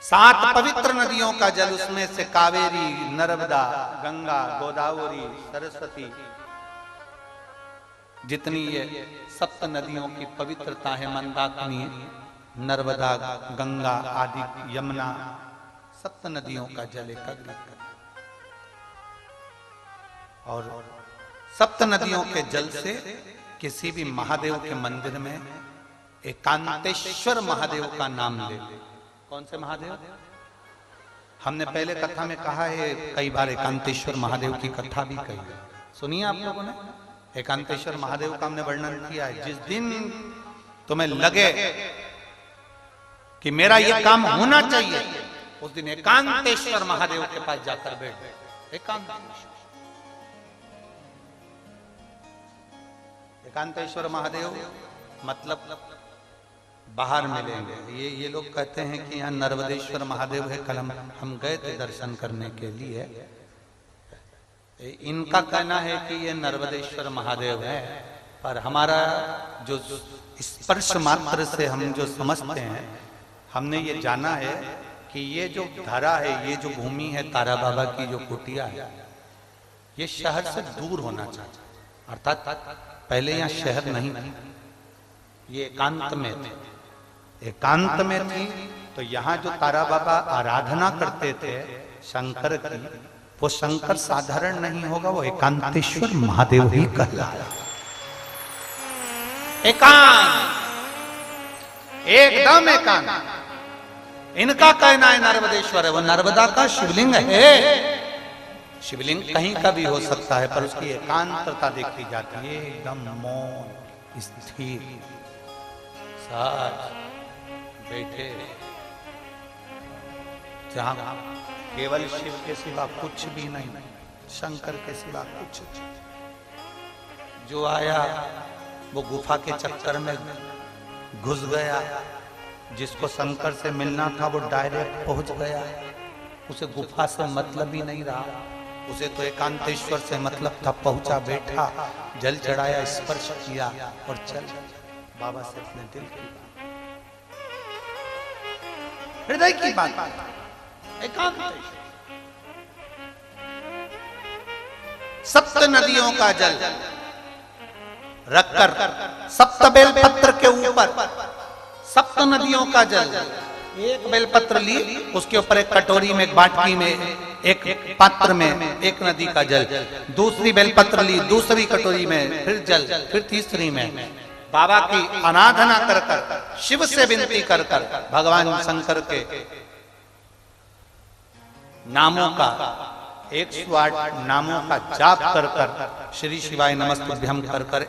7 पवित्र नदियों का जल, उसमें से कावेरी, नर्मदा, गंगा, गोदावरी, सरस्वती, जितनी ये 7 नदियों की पवित्रता है, मंदाकिनी, नर्मदा, गंगा आदि, यमुना, 7 नदियों का जल एकत्रित कर और 7 नदियों के जल से किसी भी महादेव के मंदिर में एकांतेश्वर महादेव का नाम ले। कौन से महादेव? हमने पहले कथा में कहा है, कई बार एकांतेश्वर महादेव की कथा भी कही है, सुनिए आप लोगों ने। एकांतेश्वर महादेव का हमने वर्णन किया है। जिस दिन तुम्हें लगे कि मेरा यह काम होना चाहिए, उस दिन एकांतेश्वर महादेव के पास जाकर बैठ। एकांतेश्वर महादेव मतलब बाहर मिलेंगे। ये लोग कहते हैं कि यहाँ नर्मदेश्वर महादेव है, कल हम गए थे दर्शन करने के लिए। इनका कहना है कि ये नर्मदेश्वर महादेव है, पर हमारा जो स्पर्श मात्र से हम जो समझते हैं, हमने ये जाना है कि ये जो धरा है, ये जो भूमि है तारा बाबा की जो कुटिया है, ये शहर से दूर होना चाहिए। अर्थात पहले यहाँ शहर नहीं थी, ये एकांत में थे, एकांत में थी। तो यहाँ जो तारा बाबा आराधना करते थे शंकर की, वो शंकर साधारण नहीं होगा, वो एकांतेश्वर महादेव ही कहलाया। एकांत, एकदम एकांत। इनका कहना है नर्मदेश्वर है, वो नर्मदा का शिवलिंग है। शिवलिंग कहीं का भी हो सकता है, पर उसकी एकांतता देखी जाती है, एकदम मौन स्थिर, साथ बैठे, जहां केवल शिव के सिवा कुछ भी नहीं, शंकर के सिवा कुछ। जो आया वो गुफा के चक्कर में घुस गया, जिसको शंकर से मिलना था वो डायरेक्ट पहुंच गया, उसे गुफा से मतलब ही नहीं रहा, उसे तो एकांतेश्वर से मतलब था। पहुंचा, बैठा, जल चढ़ाया, स्पर्श किया और चल बाबा से अपने दिल की बात, हृदय की बात, एकांतेश्वर। 7 नदियों का जल रखकर 7 बेलपत्र के ऊपर 7 नदियों का जल, एक बेलपत्र ली, उसके ऊपर एक कटोरी में, एक बाटकी में, एक पात्र में एक नदी का जल, दूसरी बेलपत्र ली, दूसरी कटोरी में फिर जल, फिर तीसरी में बाबा की आराधना कर कर, शिव से विनती कर कर, भगवान शंकर के नामों का 108 नामों का जाप कर कर, श्री शिवाय नमस्तुभ्यं कर कर,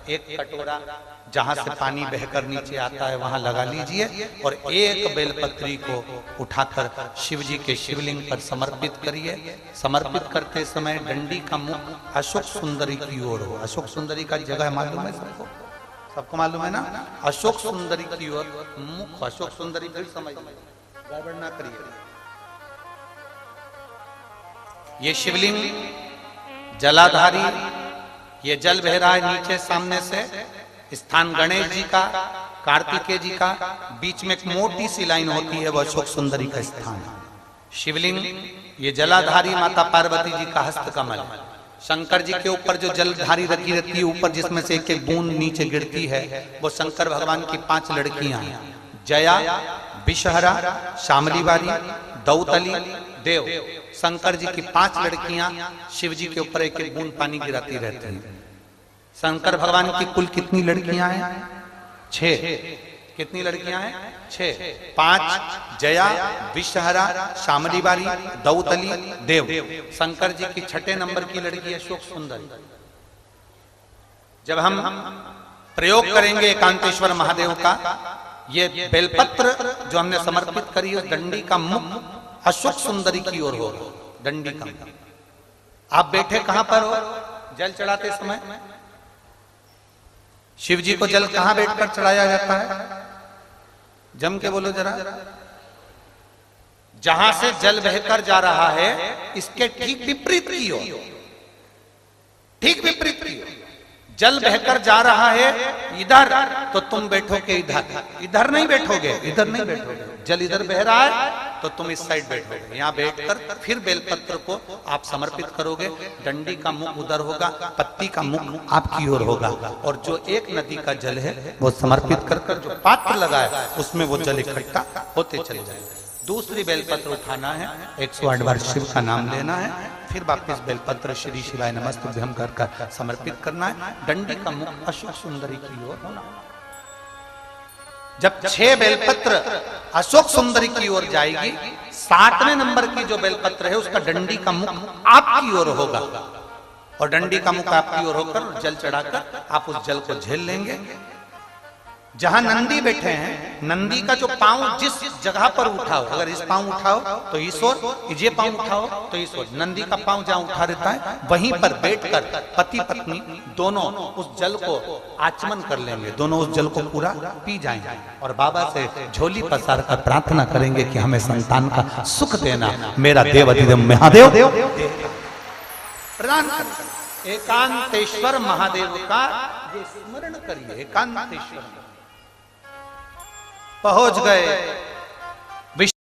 एक कटोरा जहां से पानी बहकर नीचे आता है वहां लगा लीजिए और एक बेलपत्री को उठाकर शिव जी के शिवलिंग पर समर्पित करिए। समर्पित करते समय डंडी का मुख अशोक सुंदरी की ओर हो। अशोक सुंदरी का जगह मालूम है सबको? सबको मालूम है ना? अशोक सुंदरी की ओर मुख, अशोक सुंदरी फिर समझ गड़बड़ ना करिए। ये शिवलिंग जलाधारी, ये जल बह रहा है नीचे सामने से, स्थान गणेश जी का, कार्तिकेय जी का, बीच में एक मोटी सी लाइन होती है, वो अशोक सुंदरी का स्थान। शिवलिंग ये जलाधारी माता पार्वती जी का हस्तकमल, शंकर जी के ऊपर जो जलधारी रखी रहती है ऊपर, जिसमें से एक एक बूंद नीचे गिरती है, वो शंकर भगवान की 5 लड़कियां हैं, जया, विषहरा, शामलीवारी, दौतली, देव। शंकर जी की 5 लड़कियां शिव जी के ऊपर एक एक बूंद पानी गिराती रहती हैं। शंकर भगवान की कुल कितनी लड़कियां हैं? 6। कितनी लड़कियां हैं? 6। 5 जया, विषहरा, शामलीवारी, दौतली, देव। शंकर जी की 6ठे नंबर की लड़की अशोक सुंदरी। जब हम प्रयोग करेंगे एकांतेश्वर महादेव का, ये बेलपत्र जो हमने समर्पित करी उस डंडी का मुख अशोक सुंदरी की ओर हो, डंडी का। आप बैठे कहां पर हो? जल चढ़ाते समय शिव जी को जल कहां बैठकर चढ़ाया जाता है? जम के बोलो जरा। जहां से जल बहकर जा रहा है इसके ठीक विपरीत की ओर, ठीक विपरीत की ओर। जल बहकर जा रहा है इधर, तो तुम बैठोगे इधर, इधर नहीं बैठोगे, इधर नहीं बैठोगे। जल इधर बह रहा है तो तुम इस साइड बैठोगे। यहाँ बैठकर फिर बेलपत्र को आप समर्पित करोगे। डंडी का मुख उधर होगा, पत्ती का मुख आपकी ओर होगा, और जो एक नदी का जल है वो समर्पित कर कर जो पात्र लगा है उसमें वो जल इकट्ठा होते चले जाएंगे। दूसरी बेलपत्र उठाना है, 108 बार शिव का नाम लेना है, फिर वापस बेलपत्र श्री शिवाय नमस्तुभ्यं कर समर्पित करना है। डंडी का मुख अशोक सुंदरी की ओर होना। जब 6 बेलपत्र अशोक सुंदरी की ओर जाएगी, 7वें नंबर की जो बेलपत्र है उसका डंडी का मुख आपकी ओर होगा, और डंडी का मुख आपकी ओर होकर जल चढ़ाकर आप उस जल को झेल लेंगे। जहां नंदी बैठे हैं, नंदी का जो पांव जिस जगह पर उठाओ, अगर इस पांव उठाओ तो इस ओर, ये पांव उठाओ तो इस ओर, नंदी का पांव जहां उठा रहता है वहीं पर बैठकर पति पत्नी दोनों उस जल को आचमन कर लेंगे, दोनों उस जल को पूरा पी जाएंगे, और बाबा से झोली पसार कर प्रार्थना करेंगे कि हमें संतान का सुख देना, मेरा देव अधिदेव महादेव प्रदान करें। एकांतेश्वर महादेव का ये स्मरण करिए। एकांतेश्वर पहुंच गए।